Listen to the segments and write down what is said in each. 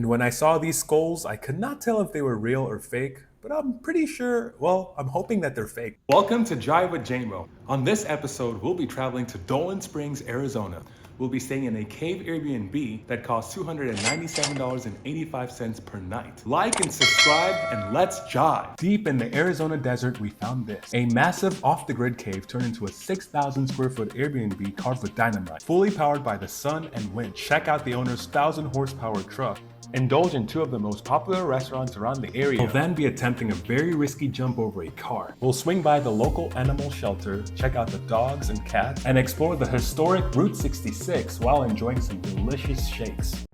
And when I saw these skulls, I could not tell if they were real or fake, but I'm pretty sure, well, I'm hoping that they're fake. Welcome to JiveWithJamo. On this episode, we'll be traveling to Dolan Springs, Arizona. We'll be staying in a cave Airbnb that costs $297.85 per night. Like and subscribe, and let's jive. Deep in the Arizona desert, we found this. A massive off-the-grid cave turned into a 6,000 square foot Airbnb carved with dynamite, fully powered by the sun and wind. Check out the owner's 1,000 horsepower truck. Indulge in two of the most popular restaurants around the area. We'll then be attempting a very risky jump over a car. We'll swing by the local animal shelter, check out the dogs and cats, and explore the historic Route 66 while enjoying some delicious shakes.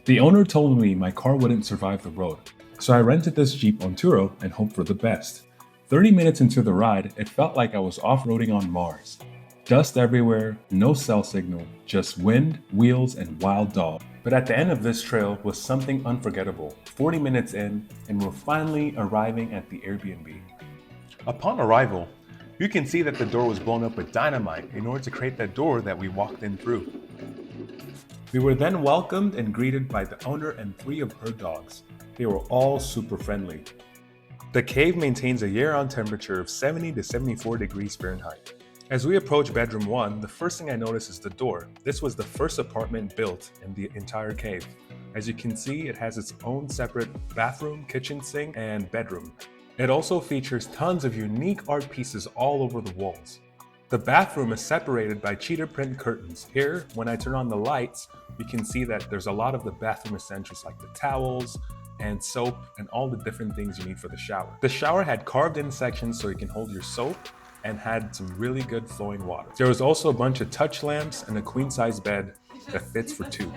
The owner told me my car wouldn't survive the road, so I rented this Jeep on Turo and hoped for the best. 30 minutes into the ride, it felt like I was off-roading on Mars. Dust everywhere, no cell signal, just wind, wheels, and wild dogs. But at the end of this trail was something unforgettable. 40 minutes in, and we're finally arriving at the Airbnb. Upon arrival, you can see that the door was blown up with dynamite in order to create that door that we walked in through. We were then welcomed and greeted by the owner and 3 of her dogs. They were all super friendly. The cave maintains a year-round temperature of 70 to 74 degrees Fahrenheit. As we approach bedroom 1, the first thing I notice is the door. This was the first apartment built in the entire cave. As you can see, it has its own separate bathroom, kitchen sink, and bedroom. It also features tons of unique art pieces all over the walls. The bathroom is separated by cheetah print curtains. Here, when I turn on the lights, you can see that there's a lot of the bathroom essentials like the towels, and soap, and all the different things you need for the shower. The shower had carved in sections so you can hold your soap, and had some really good flowing water. There was also a bunch of touch lamps and a queen-size bed that fits for 2.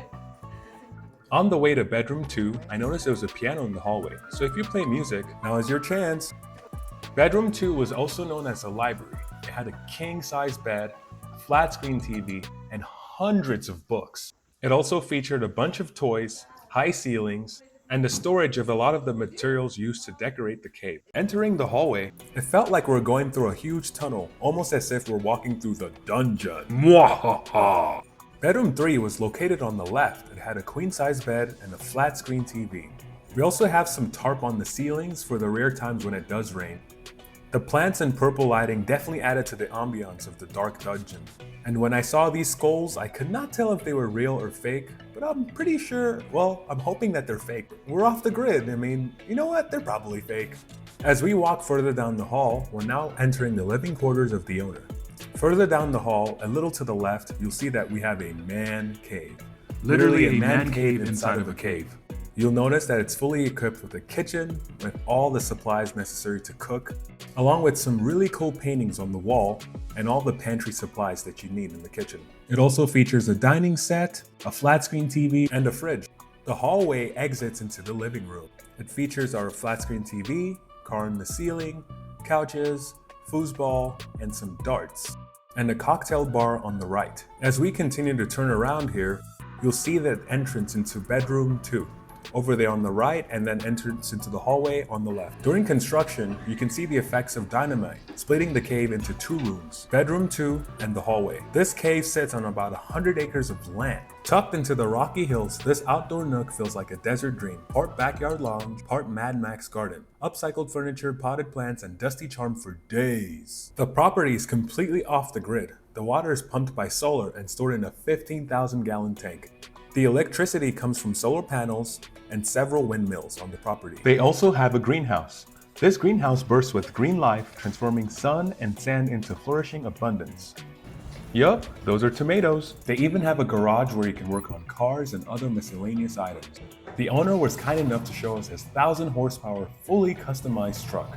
On the way to bedroom 2, I noticed there was a piano in the hallway, so if you play music, now is your chance. Bedroom 2 was also known as a library. It had a king-size bed, a flat-screen TV, and hundreds of books. It also featured a bunch of toys, high ceilings, and the storage of a lot of the materials used to decorate the cave. Entering the hallway, it felt like we were going through a huge tunnel, almost as if we're walking through the dungeon. Mwahaha! Bedroom 3 was located on the left. It had a queen-size bed and a flat-screen TV. We also have some tarp on the ceilings for the rare times when it does rain. The plants and purple lighting definitely added to the ambiance of the dark dungeon. And when I saw these skulls, I could not tell if they were real or fake, but I'm pretty sure, well, I'm hoping that they're fake. We're off the grid. I mean, you know what? They're probably fake. As we walk further down the hall, we're now entering the living quarters of the owner. Further down the hall, a little to the left, you'll see that we have a man cave. Literally a man cave inside of a cave. You'll notice that it's fully equipped with a kitchen with all the supplies necessary to cook, along with some really cool paintings on the wall and all the pantry supplies that you need in the kitchen. It also features a dining set, a flat screen TV, and a fridge. The hallway exits into the living room. It features our flat screen TV, car in the ceiling, couches, foosball, and some darts, and a cocktail bar on the right. As we continue to turn around here, you'll see the entrance into bedroom 2. Over there on the right, and then entrance into the hallway on the left. During construction, you can see the effects of dynamite, splitting the cave into 2 rooms, bedroom 2 and the hallway. This cave sits on about 100 acres of land. Tucked into the rocky hills, this outdoor nook feels like a desert dream. Part backyard lounge, part Mad Max garden. Upcycled furniture, potted plants, and dusty charm for days. The property is completely off the grid. The water is pumped by solar and stored in a 15,000-gallon tank. The electricity comes from solar panels and several windmills on the property. They also have a greenhouse. This greenhouse bursts with green life, transforming sun and sand into flourishing abundance. Yup, those are tomatoes. They even have a garage where you can work on cars and other miscellaneous items. The owner was kind enough to show us his 1,000 horsepower, fully customized truck.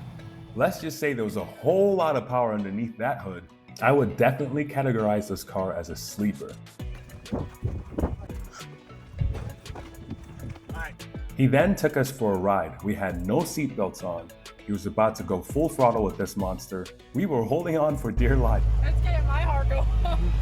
Let's just say there was a whole lot of power underneath that hood. I would definitely categorize this car as a sleeper. He then took us for a ride. We had no seatbelts on. He was about to go full throttle with this monster. We were holding on for dear life. That's getting my heart going.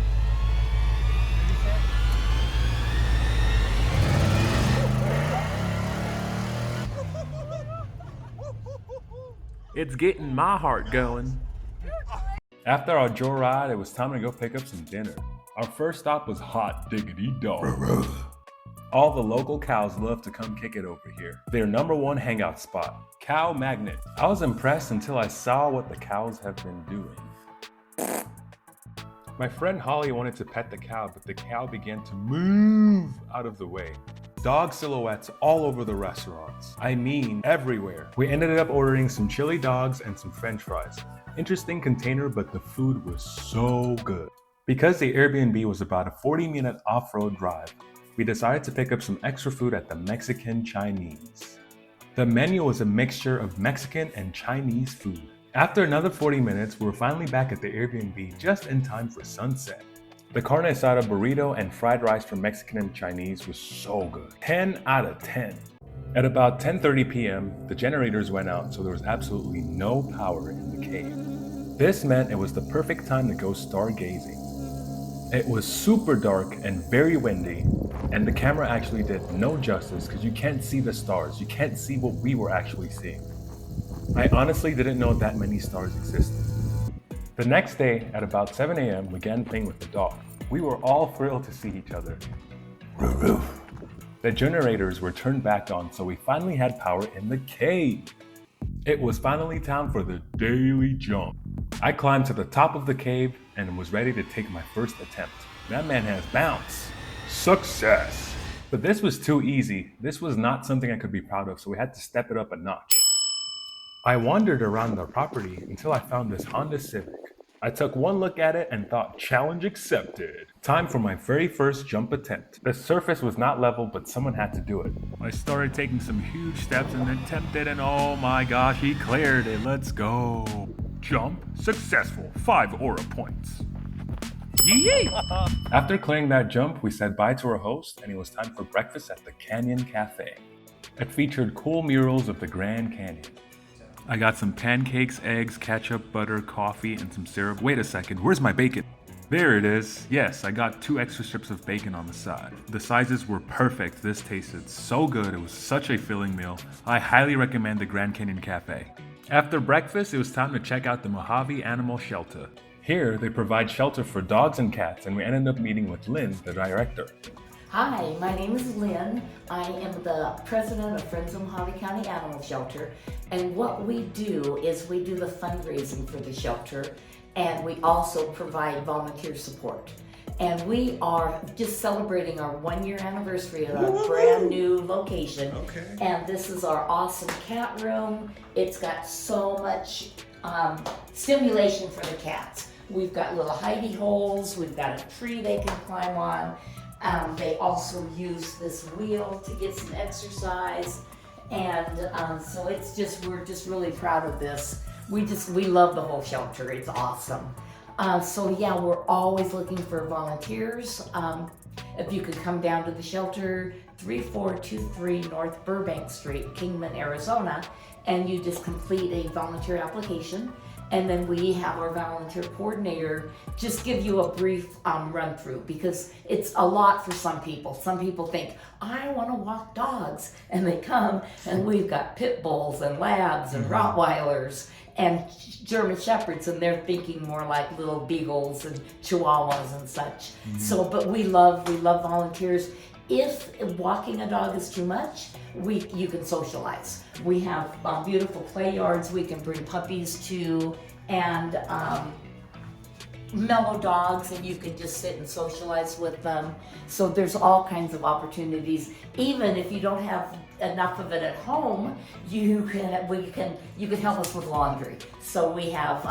It's getting my heart going. After our joyride, it was time to go pick up some dinner. Our first stop was Hot Diggity Dog. All the local cows love to come kick it over here. Their #1 hangout spot, Cow Magnet. I was impressed until I saw what the cows have been doing. My friend Holly wanted to pet the cow, but the cow began to move out of the way. Dog silhouettes all over the restaurants. I mean, everywhere. We ended up ordering some chili dogs and some french fries. Interesting container, but the food was so good. Because the Airbnb was about a 40-minute off-road drive, we decided to pick up some extra food at the Mexican Chinese. The menu was a mixture of Mexican and Chinese food. After another 40 minutes, we were finally back at the Airbnb just in time for sunset. The carne asada burrito and fried rice from Mexican and Chinese was so good. 10 out of 10. At about 10:30 p.m., the generators went out, so there was absolutely no power in the cave. This meant it was the perfect time to go stargazing. It was super dark and very windy, and the camera actually did no justice because you can't see the stars. You can't see what we were actually seeing. I honestly didn't know that many stars existed. The next day, at about 7 a.m., we began playing with the dog. We were all thrilled to see each other. The generators were turned back on, so we finally had power in the cave. It was finally time for the daily jump. I climbed to the top of the cave and was ready to take my first attempt. That man has bounce. Success! But this was too easy. This was not something I could be proud of, so we had to step it up a notch. I wandered around the property until I found this Honda Civic. I took one look at it and thought, challenge accepted. Time for my very first jump attempt. The surface was not level, but someone had to do it. I started taking some huge steps and attempted, and oh my gosh, he cleared it. Let's go. Jump successful. 5 aura points. Yee! After clearing that jump, we said bye to our host, and it was time for breakfast at the Canyon Cafe. It featured cool murals of the Grand Canyon. I got some pancakes, eggs, ketchup, butter, coffee, and some syrup. Wait a second, where's my bacon? There it is. Yes, I got 2 extra strips of bacon on the side. The sizes were perfect. This tasted so good. It was such a filling meal. I highly recommend the Grand Canyon Cafe. After breakfast, it was time to check out the Mojave Animal Shelter. Here, they provide shelter for dogs and cats, and we ended up meeting with Lynn, the director. Hi, my name is Lynn. I am the president of Friends of Mojave County Animal Shelter. And what we do is we do the fundraising for the shelter, and we also provide volunteer support. And we are just celebrating our 1-year anniversary at our brand new location. Okay. And this is our awesome cat room. It's got so much stimulation for the cats. We've got little hidey holes. We've got a tree they can climb on. They also use this wheel to get some exercise, and so we're just really proud of this. We love the whole shelter. It's awesome. So yeah, we're always looking for volunteers. If you could come down to the shelter, 3423 North Burbank Street, Kingman, Arizona, and you just complete a volunteer application. And then we have our volunteer coordinator just give you a brief run through, because it's a lot for some people. Some people think, I want to walk dogs, and they come and we've got pit bulls and labs and Rottweilers and German Shepherds, and they're thinking more like little beagles and Chihuahuas and such. So, but we love volunteers. If walking a dog is too much, you can socialize. We have beautiful play yards we can bring puppies to, and mellow dogs, and you can just sit and socialize with them. So there's all kinds of opportunities. Even if you don't have enough of it at home, you can help us with laundry. So we have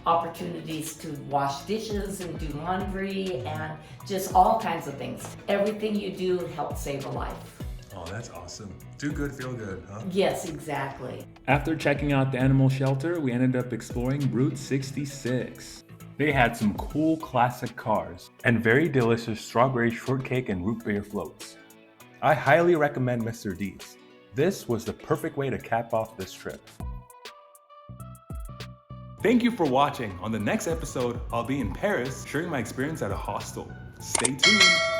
opportunities to wash dishes and do laundry and just all kinds of things. Everything you do helps save a life. Oh, that's awesome. Do good, feel good, huh? Yes, exactly. After checking out the animal shelter, we ended up exploring Route 66. They had some cool classic cars and very delicious strawberry shortcake and root beer floats. I highly recommend Mr. D's. This was the perfect way to cap off this trip. Thank you for watching. On the next episode, I'll be in Paris sharing my experience at a hostel. Stay tuned.